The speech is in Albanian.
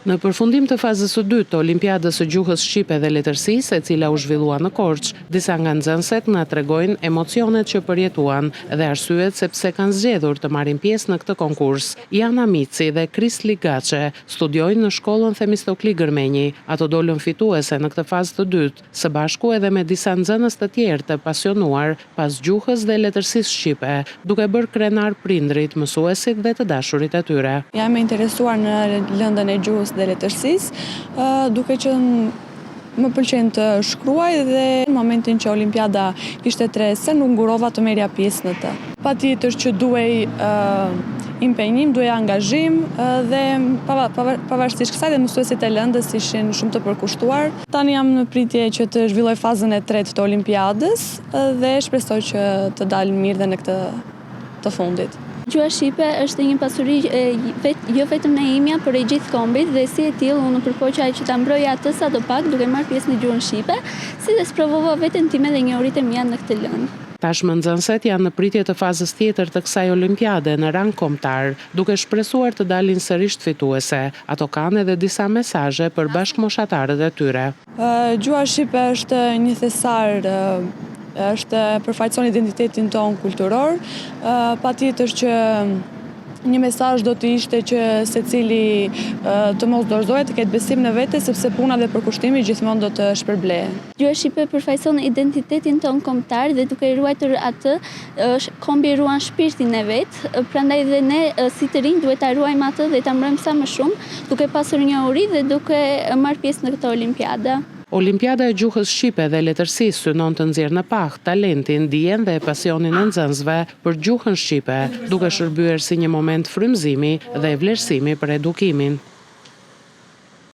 Në përfundim të fazës së dytë të Olimpiadës së gjuhës shqipe dhe letërsisë, e cila u zhvillua në Korçë, disa nga nxënëset na tregojnë emocionet që përjetuan dhe arsyet sepse kanë zgjedhur të marrin pjesë në këtë konkurs. Jana Mici dhe Krisli Gaçe studiojnë në shkollën Themistokli Gërmenji. Ato dolën fituese në këtë fazë të dytë, së bashku edhe me disa nxënës të tjerë të pasionuar pas gjuhës dhe letërsisë shqipe, duke bërë krenar prindrit, mësuesit dhe të dashurit e tyre. Jam e interesuar në lëndën e gjuhës dhe letërsisë, duke që më pëlqen të shkruaj dhe në momentin që Olimpiada ishte 3 nuk ngurova të merrja pjesë në të. Patjetër që duhej impenjim, duhej angazhim dhe pavarësisht kësaj dhe mësuesit e lëndës ishin shumë të përkushtuar. Tani jam në pritje që të zhvilloj fazën e 3 të Olimpiadës dhe shpresoj që të dalë mirë dhe në këtë të fundit. Gjuha shqipe është një pasuri jo vetëm e imja, por e gjithë kombit dhe si e tillë unë përpoqja që ta mbroja atë sadopak duke marrë pjesë në gjuhën shqipe, si dhe sprovova veten time dhe njohuritë mia në këtë lëndë. Tashmë nxënëset janë në pritje të fazës tjetër të kësaj olimpiade në rang kombëtar, duke shpresuar të dalin sërish fituese. Ato kanë edhe disa mesazhe për bashkëmoshatarët e tyre. Gjuha shqipe është një thesar, është përfaqëson identitetin ton kulturor. Patjetër që një mesazh do të ishte që secili të mos dorëzohet, të ketë besim në vete, sepse puna dhe përkushtimi gjithmonë do të shpërblehen. Gjuha shqipe përfaqëson identitetin ton kombëtar dhe duke ruajtur atë, kombi ruan shpirtin e vet, prandaj dhe ne si të rinj duhet ta ruajmë atë dhe ta mbrojmë sa më shumë, duke pasur njohuri dhe duke marrë pjesë në këtë olimpiadë. Olimpiada e gjuhës shqipe dhe letërsisë synon të nxjerrë në pah talentin, dijen dhe pasionin e nxënësve për gjuhën shqipe, duke shërbyer si një moment frymëzimi dhe vlerësimi për edukimin.